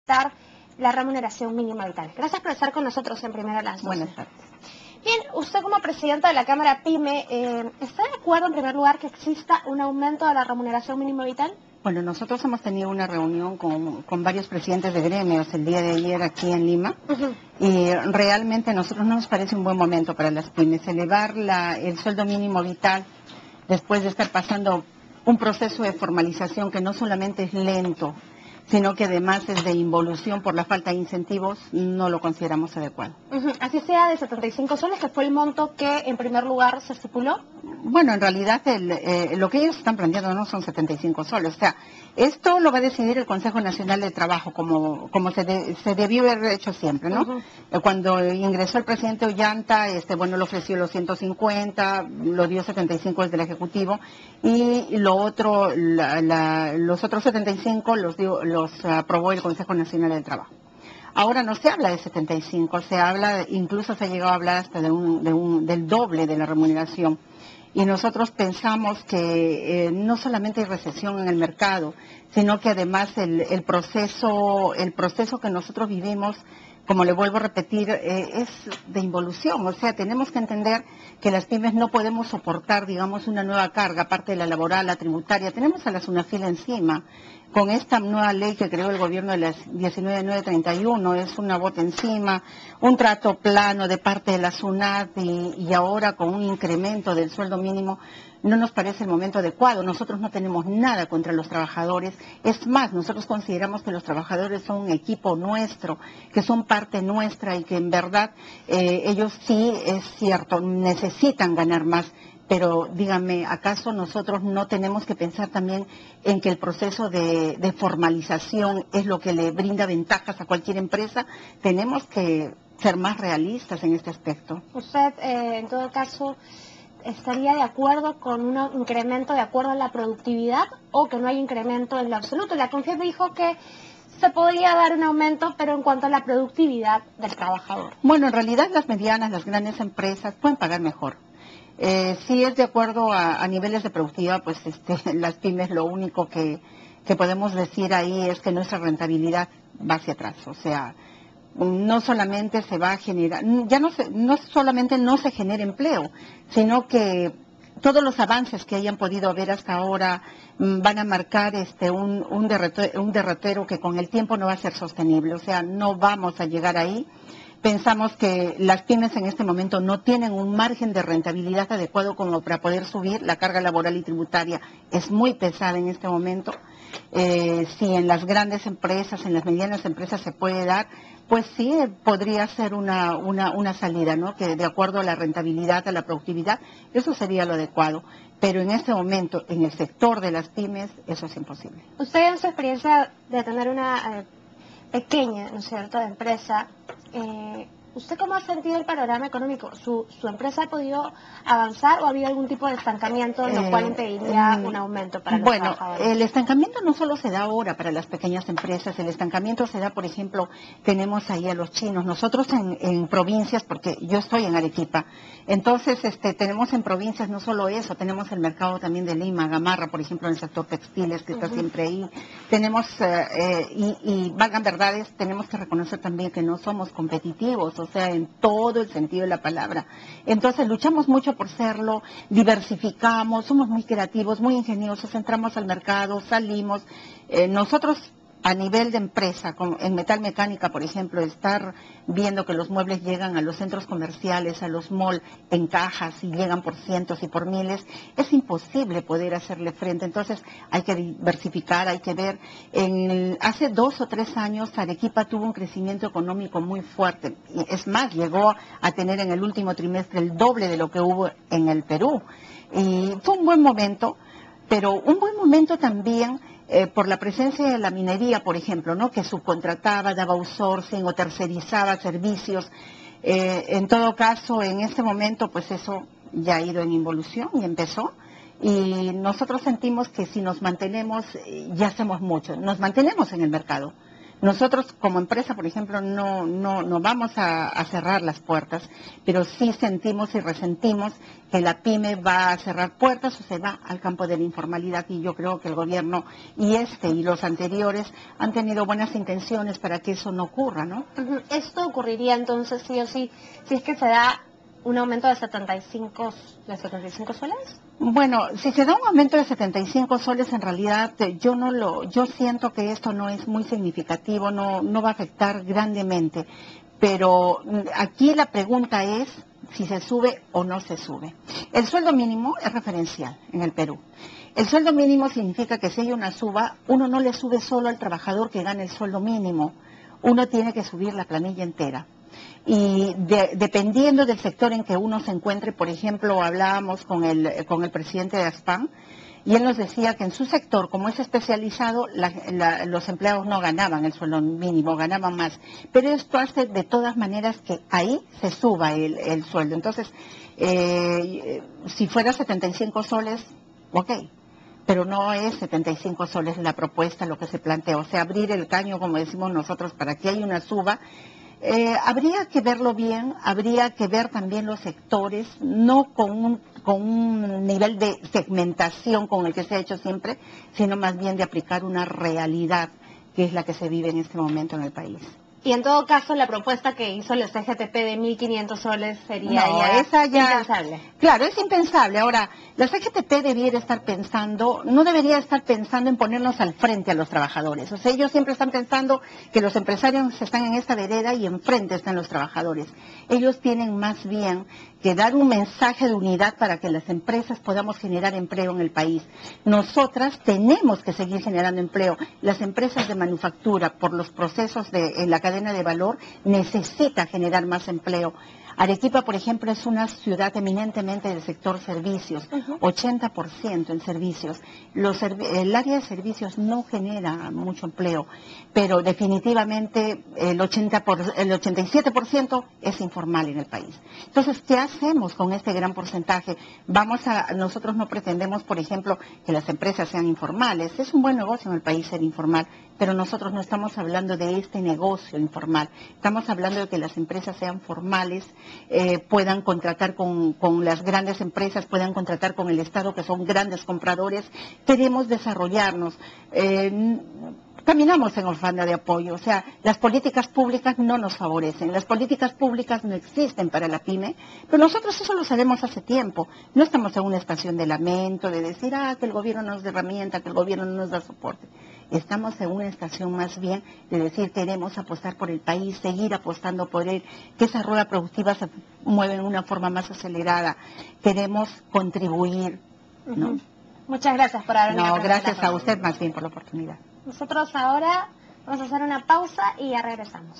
dar la remuneración mínima vital. Gracias por estar con nosotros en Primero a las 12. Buenas tardes. Bien, usted como presidenta de la Cámara PYME, ¿está de acuerdo en primer lugar que exista un aumento de la remuneración mínima vital? Bueno, nosotros hemos tenido una reunión con varios presidentes de gremios el día de ayer aquí en Lima. Y realmente a nosotros no nos parece un buen momento para las pymes. Elevar el sueldo mínimo vital después de estar pasando un proceso de formalización que no solamente es lento, sino que además es de involución por la falta de incentivos, no lo consideramos adecuado. Así sea de 75 soles, que fue el monto que en primer lugar se estipuló. Bueno, en realidad lo que ellos están planteando no son 75 soles. O sea, esto lo va a decidir el Consejo Nacional de Trabajo, como se debió haber hecho siempre, ¿no? Cuando ingresó el presidente Ollanta, le ofreció los 150, lo dio 75 desde el Ejecutivo, y los otros 75 los aprobó el Consejo Nacional del Trabajo. Ahora no se habla de 75, incluso se ha llegado a hablar hasta del doble de la remuneración. Y nosotros pensamos que no solamente hay recesión en el mercado, sino que además el proceso que nosotros vivimos, como le vuelvo a repetir, es de involución. O sea, tenemos que entender que las pymes no podemos soportar, digamos, una nueva carga, aparte de la laboral, la tributaria. Tenemos a la SUNAFIL encima. Con esta nueva ley que creó el gobierno de las 19.931, es una bota encima, un trato plano de parte de la SUNAT y ahora con un incremento del sueldo mínimo, no nos parece el momento adecuado. Nosotros no tenemos nada contra los trabajadores. Es más, nosotros consideramos que los trabajadores son un equipo nuestro, que son parte nuestra y que en verdad ellos sí, es cierto, necesitan ganar más. Pero díganme, ¿acaso nosotros no tenemos que pensar también en que el proceso de formalización es lo que le brinda ventajas a cualquier empresa? Tenemos que ser más realistas en este aspecto. Usted, en todo caso, ¿estaría de acuerdo con un incremento de acuerdo a la productividad o que no hay incremento en lo absoluto? La CONFIEP dijo que se podría dar un aumento, pero en cuanto a la productividad del trabajador. Bueno, en realidad las medianas, las grandes empresas pueden pagar mejor. Si es de acuerdo a niveles de productividad, pues las pymes lo único que podemos decir ahí es que nuestra rentabilidad va hacia atrás. O sea, no solamente se va a generar, no solamente no se genera empleo, sino que todos los avances que hayan podido haber hasta ahora van a marcar un derrotero que con el tiempo no va a ser sostenible. O sea, no vamos a llegar ahí. Pensamos que las pymes en este momento no tienen un margen de rentabilidad adecuado como para poder subir. La carga laboral y tributaria es muy pesada en este momento. Si en las grandes empresas, en las medianas empresas se puede dar, pues sí, podría ser una salida, ¿no? Que de acuerdo a la rentabilidad, a la productividad, eso sería lo adecuado. Pero en este momento, en el sector de las pymes, eso es imposible. Usted en su experiencia de tener una pequeña, ¿no es cierto?, de empresa, ¿usted cómo ha sentido el panorama económico? ¿Su empresa ha podido avanzar o ha habido algún tipo de estancamiento, lo cual impediría un aumento para los trabajadores? Bueno, el estancamiento no solo se da ahora para las pequeñas empresas, el estancamiento se da, por ejemplo, tenemos ahí a los chinos. Nosotros en provincias, porque yo estoy en Arequipa, entonces tenemos en provincias no solo eso, tenemos el mercado también de Lima, Gamarra, por ejemplo, en el sector textiles, que está siempre ahí. Tenemos, y valgan verdades, tenemos que reconocer también que no somos competitivos, o sea, en todo el sentido de la palabra. Entonces luchamos mucho por serlo, diversificamos, somos muy creativos, muy ingeniosos, entramos al mercado, salimos. Nosotros a nivel de empresa, en metalmecánica, por ejemplo, estar viendo que los muebles llegan a los centros comerciales, a los malls, en cajas y llegan por cientos y por miles, es imposible poder hacerle frente. Entonces hay que diversificar, hay que ver. Hace 2 o 3 años Arequipa tuvo un crecimiento económico muy fuerte. Es más, llegó a tener en el último trimestre el doble de lo que hubo en el Perú. Y fue un buen momento, pero un buen momento también por la presencia de la minería, por ejemplo, ¿no?, que subcontrataba, daba outsourcing o tercerizaba servicios. En todo caso, en este momento, pues eso ya ha ido en involución y empezó. Y nosotros sentimos que si nos mantenemos, ya hacemos mucho. Nos mantenemos en el mercado, Nosotros como empresa, por ejemplo, no vamos a cerrar las puertas, pero sí sentimos y resentimos que la pyme va a cerrar puertas o se va al campo de la informalidad, y yo creo que el gobierno y los anteriores han tenido buenas intenciones para que eso no ocurra, ¿no? Esto ocurriría entonces sí o sí, si es que se da un aumento de 75 soles. Bueno, si se da un aumento de 75 soles, en realidad yo siento que esto no es muy significativo, no va a afectar grandemente, pero aquí la pregunta es si se sube o no se sube. El sueldo mínimo es referencial en el Perú. El sueldo mínimo significa que si hay una suba, uno no le sube solo al trabajador que gana el sueldo mínimo, uno tiene que subir la planilla entera. Y dependiendo del sector en que uno se encuentre, por ejemplo, hablábamos con el presidente de ASPAN, y él nos decía que en su sector, como es especializado, los empleados no ganaban el sueldo mínimo, ganaban más. Pero esto hace de todas maneras que ahí se suba el sueldo. Entonces, si fuera 75 soles, ok. Pero no es 75 soles la propuesta, lo que se plantea. O sea, abrir el caño, como decimos nosotros, para que haya una suba. Habría que verlo bien, habría que ver también los sectores, no con un nivel de segmentación con el que se ha hecho siempre, sino más bien de aplicar una realidad que es la que se vive en este momento en el país. Y en todo caso, la propuesta que hizo el CGTP de 1.500 soles sería impensable. Claro, es impensable. Ahora, la CGTP no debería estar pensando en ponernos al frente a los trabajadores. O sea, ellos siempre están pensando que los empresarios están en esta vereda y enfrente están los trabajadores. Ellos tienen más bien que dar un mensaje de unidad para que las empresas podamos generar empleo en el país. Nosotras tenemos que seguir generando empleo. Las empresas de manufactura, por los procesos en la cadena de valor, necesita generar más empleo. Arequipa, por ejemplo, es una ciudad eminentemente del sector servicios, 80% en servicios. El área de servicios no genera mucho empleo, pero definitivamente el 87% es informal en el país. Entonces, ¿qué hacemos con este gran porcentaje? Nosotros no pretendemos, por ejemplo, que las empresas sean informales. Es un buen negocio en el país ser informal, pero nosotros no estamos hablando de este negocio informal. Estamos hablando de que las empresas sean formales, puedan contratar con las grandes empresas, puedan contratar con el Estado, que son grandes compradores. Queremos desarrollarnos. Caminamos en orfandad de apoyo, o sea, las políticas públicas no nos favorecen, las políticas públicas no existen para la pyme, pero nosotros eso lo sabemos hace tiempo. No estamos en una estación de lamento, de decir, que el gobierno no nos da herramienta, que el gobierno no nos da soporte. Estamos en una estación más bien de decir, queremos apostar por el país, seguir apostando por él, que esa rueda productiva se mueva en una forma más acelerada. Queremos contribuir, ¿no? Muchas gracias por haber venido. No, gracias a usted más bien por la oportunidad. Nosotros ahora vamos a hacer una pausa y ya regresamos.